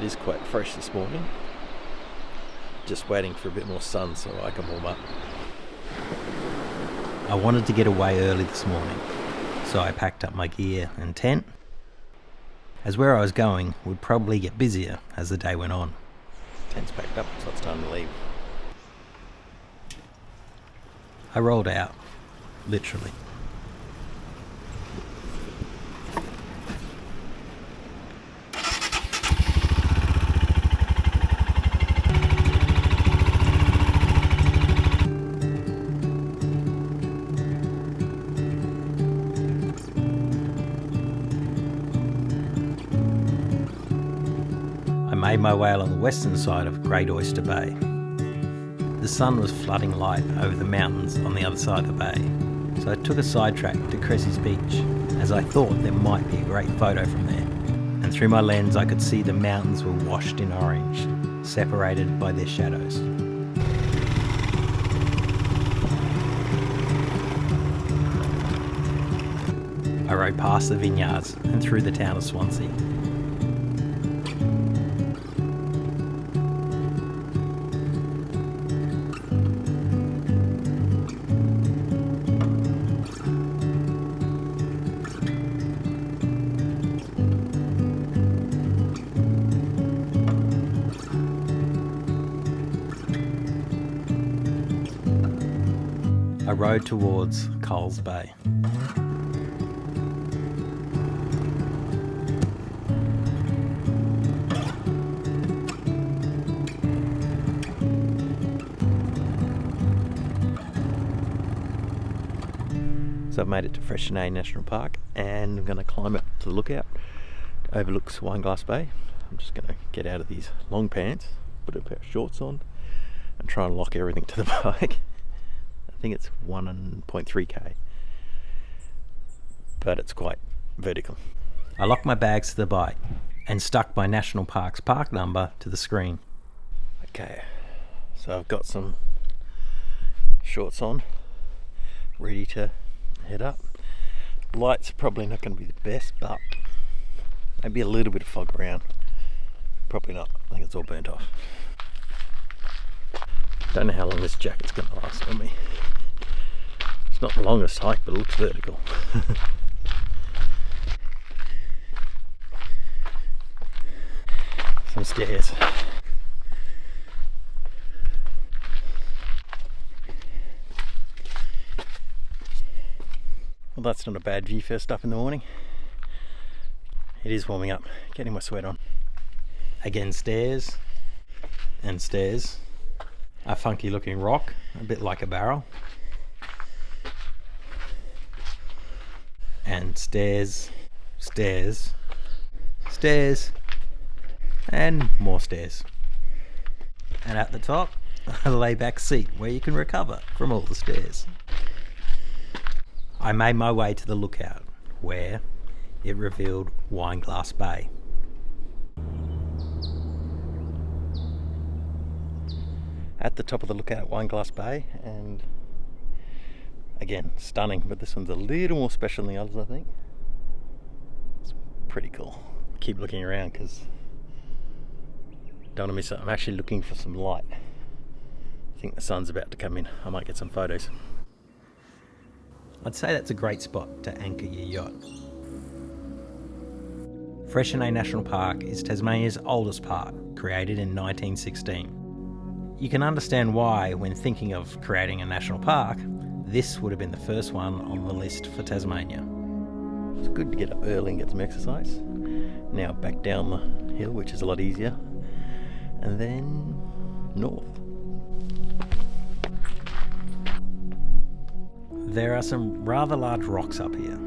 is quite fresh this morning. Just waiting for a bit more sun so I can warm up. I wanted to get away early this morning, so I packed up my gear and tent, as where I was going would probably get busier as the day went on. Tent's packed up, so it's time to leave. I rolled out, literally. I made my way along the western side of Great Oyster Bay. The sun was flooding light over the mountains on the other side of the bay, so I took a sidetrack to Cressy's Beach, as I thought there might be a great photo from there. And through my lens I could see the mountains were washed in orange, separated by their shadows. I rode past the vineyards and through the town of Swansea. I rode towards Coles Bay. So I've made it to Freixenet National Park and I'm going to climb up to the lookout. It overlooks Wineglass Bay. I'm just going to get out of these long pants, put a pair of shorts on and try and lock everything to the bike. I think it's 1.3k, but it's quite vertical. I locked my bags to the bike and stuck my National Park's park number to the screen. Okay, so I've got some shorts on, ready to head up. Lights are probably not going to be the best, but maybe a little bit of fog around. Probably not, I think it's all burnt off. Don't know how long this jacket's going to last on me. It's not the longest hike, but it looks vertical. Some stairs. Well, that's not a bad view first up in the morning. It is warming up, getting my sweat on. Again, stairs and stairs. A funky looking rock, a bit like a barrel. And stairs, stairs, stairs, and more stairs. And at the top, a layback seat where you can recover from all the stairs. I made my way to the lookout, where it revealed Wineglass Bay. At the top of the lookout at Wineglass Bay, and again, stunning, but this one's a little more special than the others, I think. It's pretty cool. Keep looking around because don't want to miss it. I'm actually looking for some light. I think the sun's about to come in. I might get some photos. I'd say that's a great spot to anchor your yacht. Freixenet National Park is Tasmania's oldest park, created in 1916. You can understand why, when thinking of creating a national park, this would have been the first one on the list for Tasmania. It's good to get up early and get some exercise. Now back down the hill, which is a lot easier, and then north. There are some rather large rocks up here.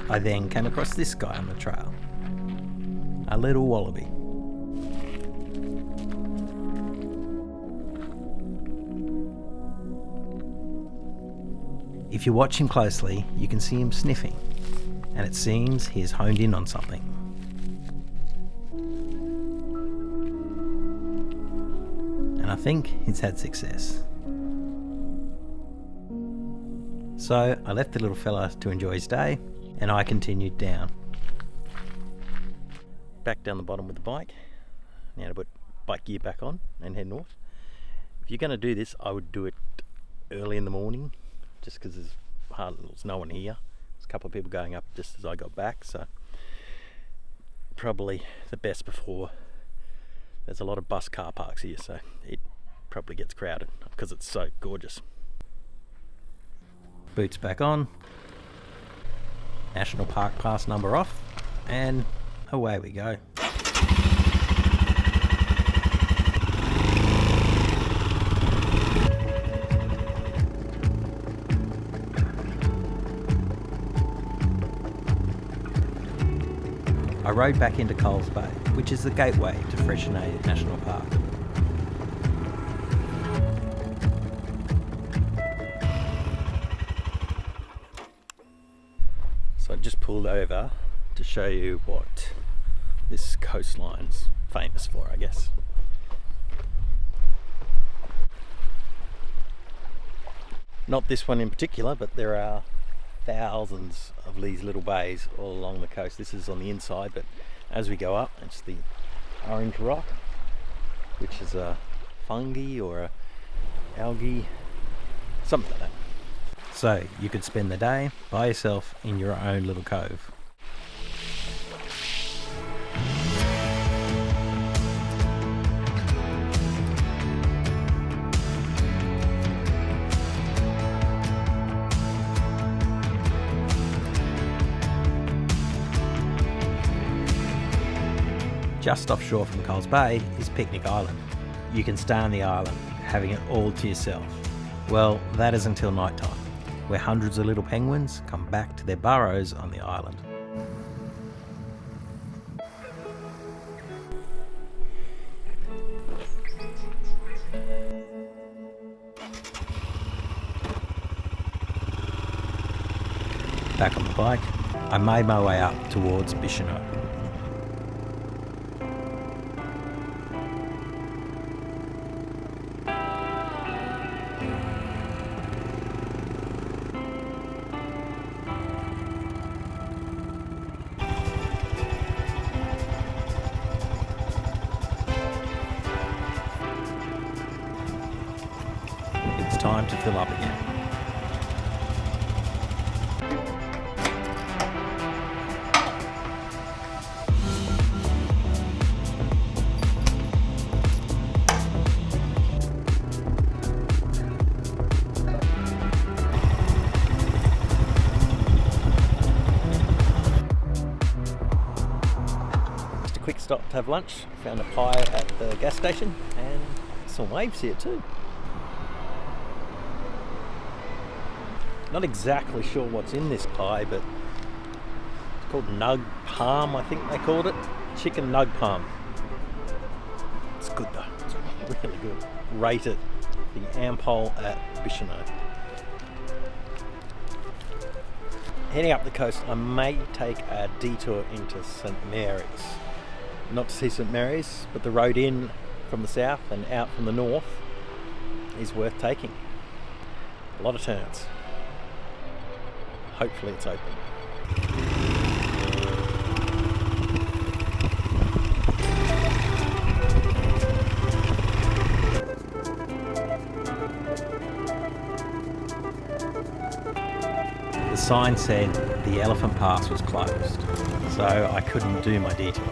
I then came across this guy on the trail. A little wallaby. If you watch him closely, you can see him sniffing, and it seems he has honed in on something. And I think he's had success. So I left the little fella to enjoy his day, and I continued down. Back down the bottom with the bike. Now to put bike gear back on and head north. If you're going to do this, I would do it early in the morning, just because there's no one here. There's a couple of people going up just as I got back, so probably the best before. There's a lot of bus car parks here, so it probably gets crowded because it's so gorgeous. Boots back on, National Park Pass number off, and away we go. I rode back into Coles Bay, which is the gateway to Freixenet National Park. So I just pulled over to show you what this coastline's famous for, I guess. Not this one in particular, but there are thousands of these little bays all along the coast. This is on the inside, but as we go up, it's the orange rock, which is a fungi or a algae, something like that. So you could spend the day by yourself in your own little cove. Just offshore from Coles Bay is Picnic Island. You can stay on the island, having it all to yourself. Well, that is until night time, where hundreds of little penguins come back to their burrows on the island. Back on the bike, I made my way up towards Bicheno. It's time to fill up again. Just a quick stop to have lunch. Found a pie at the gas station and some waves here too. Not exactly sure what's in this pie, but it's called nug palm, I think they called it. Chicken nug palm. It's good though, it's really good. Rate it, the Ampol at Bicheno. Heading up the coast, I may take a detour into St Mary's. Not to see St Mary's, but the road in from the south and out from the north is worth taking. A lot of turns. Hopefully it's open. The sign said the Elephant Pass was closed, so I couldn't do my detour.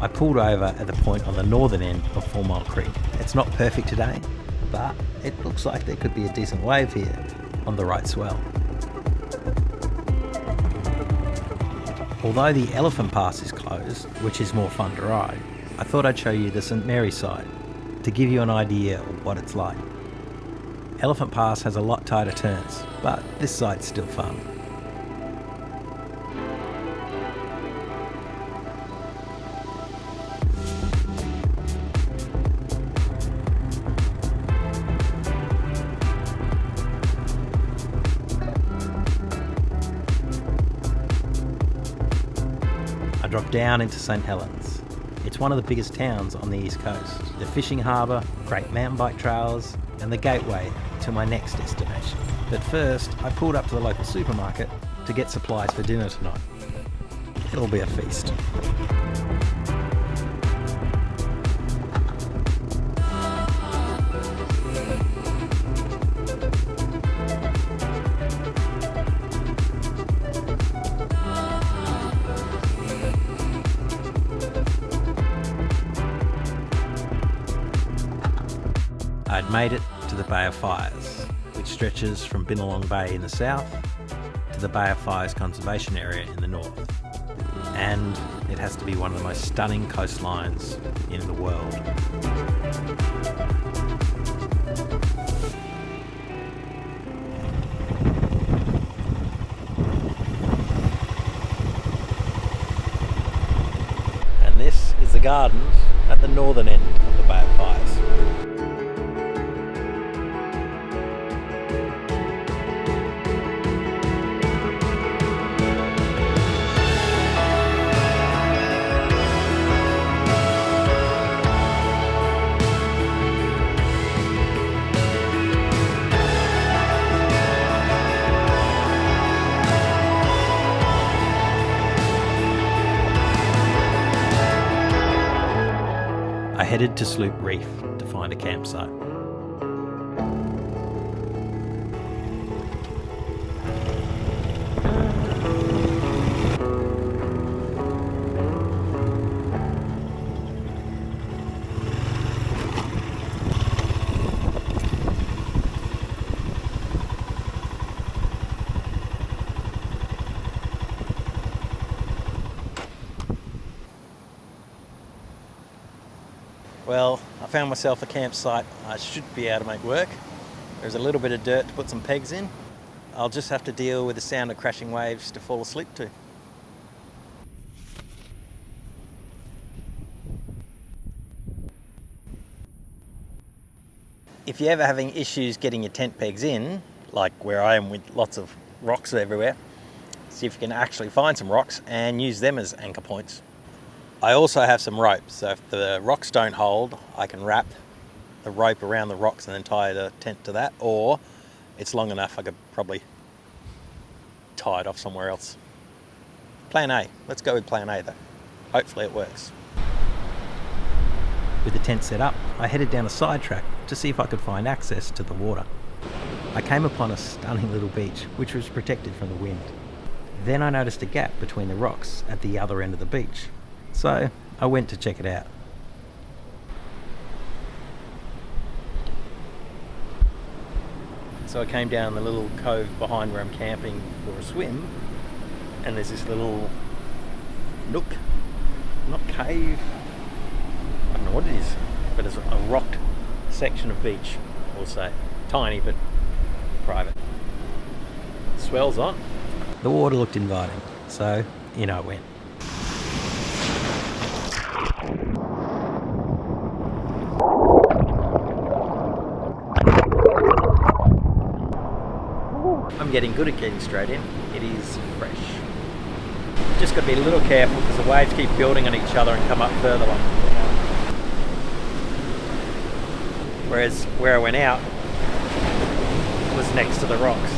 I pulled over at the point on the northern end of 4 Mile Creek. It's not perfect today, but it looks like there could be a decent wave here on the right swell. Although the Elephant Pass is closed, which is more fun to ride, I thought I'd show you the St Mary's side to give you an idea of what it's like. Elephant Pass has a lot tighter turns, but this side's still fun. drop down into Saint Helens. It's one of the biggest towns on the east coast. The fishing harbour, great mountain bike trails, and the gateway to my next destination. But first, I pulled up to the local supermarket to get supplies for dinner tonight. It'll be a feast. I'd made it to the Bay of Fires, which stretches from Wineglass Bay in the south to the Bay of Fires Conservation Area in the north. And it has to be one of the most stunning coastlines in the world. And this is the gardens at the northern end of the Bay of Fires. I headed to Sloop Reef to find a campsite. Well, I found myself a campsite I should be able to make work. There's a little bit of dirt to put some pegs in. I'll just have to deal with the sound of crashing waves to fall asleep to. If you're ever having issues getting your tent pegs in, like where I am with lots of rocks everywhere, see if you can actually find some rocks and use them as anchor points. I also have some rope, so if the rocks don't hold, I can wrap the rope around the rocks and then tie the tent to that, or it's long enough I could probably tie it off somewhere else. Plan A. Let's go with plan A though. Hopefully it works. With the tent set up, I headed down a side track to see if I could find access to the water. I came upon a stunning little beach which was protected from the wind. Then I noticed a gap between the rocks at the other end of the beach. So I went to check it out. So I came down the little cove behind where I'm camping for a swim, and there's this little nook, not cave, I don't know what it is, but it's a rocked section of beach, we'll say. Tiny but private. Swells on. The water looked inviting, so in I went. I'm getting good at getting straight in. It is fresh. Just got to be a little careful because the waves keep building on each other and come up further along. Whereas where I went out was next to the rocks.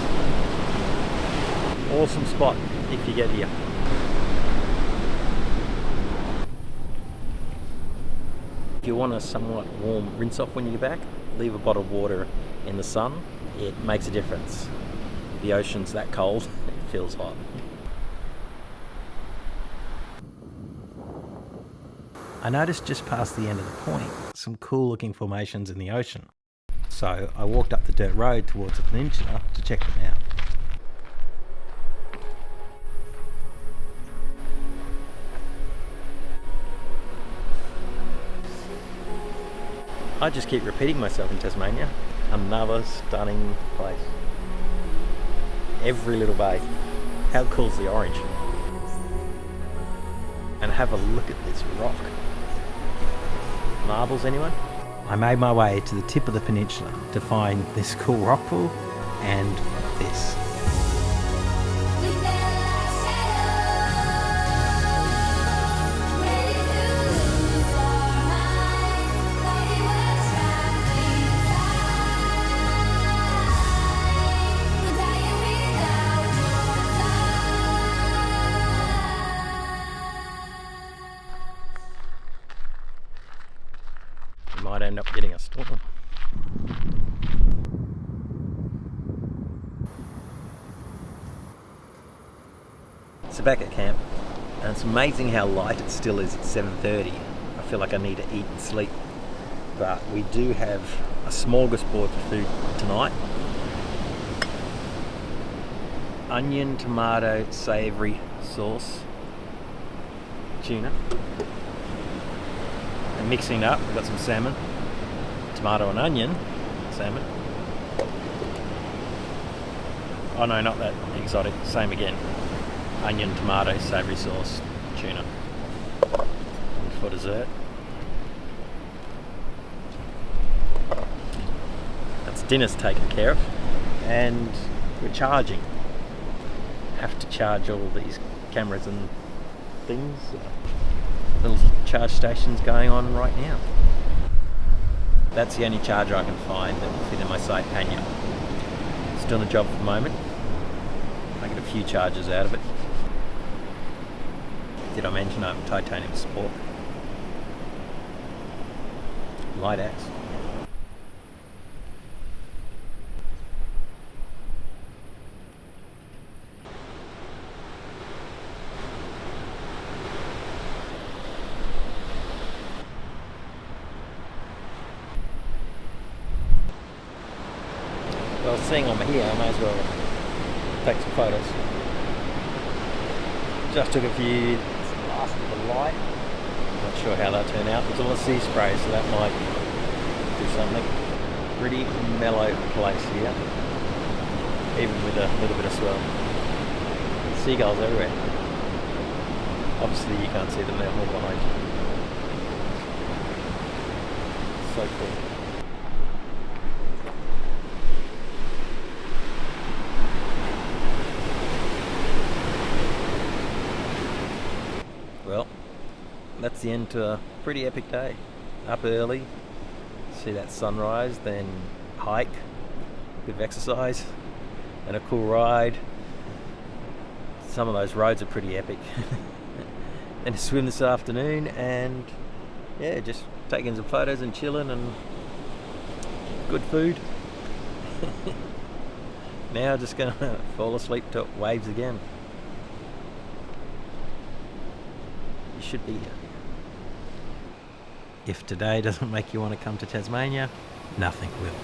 Awesome spot if you get here. If you want a somewhat warm rinse off when you get back, leave a bottle of water in the sun. It makes a difference. The ocean's that cold, it feels hot. I noticed just past the end of the point some cool looking formations in the ocean. So I walked up the dirt road towards the peninsula to check them out. I just keep repeating myself in Tasmania. Another stunning place. Every little bay. How cool's the orange? And have a look at this rock. Marbles, anyone? I made my way to the tip of the peninsula to find this cool rock pool and this. end up getting a storm. So back at camp, and it's amazing how light it still is at 7:30. I feel like I need to eat and sleep, but we do have a smorgasbord for food tonight. Onion, tomato, savoury sauce, tuna, and mixing it up, we've got some salmon, tomato and onion, salmon. Oh no, not that exotic, same again. Onion, tomato, savoury sauce, tuna. And for dessert, that's dinner's taken care of, and we're charging. Have to charge all these cameras and things. Little charge stations going on right now. That's the only charger I can find that will fit in my Saint Helens. It's doing the job for the moment. I get a few charges out of it. Did I mention I'm titanium sport? Light axe. Well, seeing I'm here, I may as well take some photos. Just took a few last of the light. Not sure how that turned out. There's all the sea spray, so that might do something. Pretty mellow place here, even with a little bit of swell. Seagulls everywhere. Obviously you can't see them, they're all behind you. So cool. Well, that's the end to a pretty epic day. Up early, see that sunrise, then hike, a bit of exercise, and a cool ride. Some of those roads are pretty epic. Then a swim this afternoon, and yeah, just taking some photos and chilling, and good food. Now just gonna fall asleep to waves again. You should be here. If today doesn't make you want to come to Tasmania, nothing will.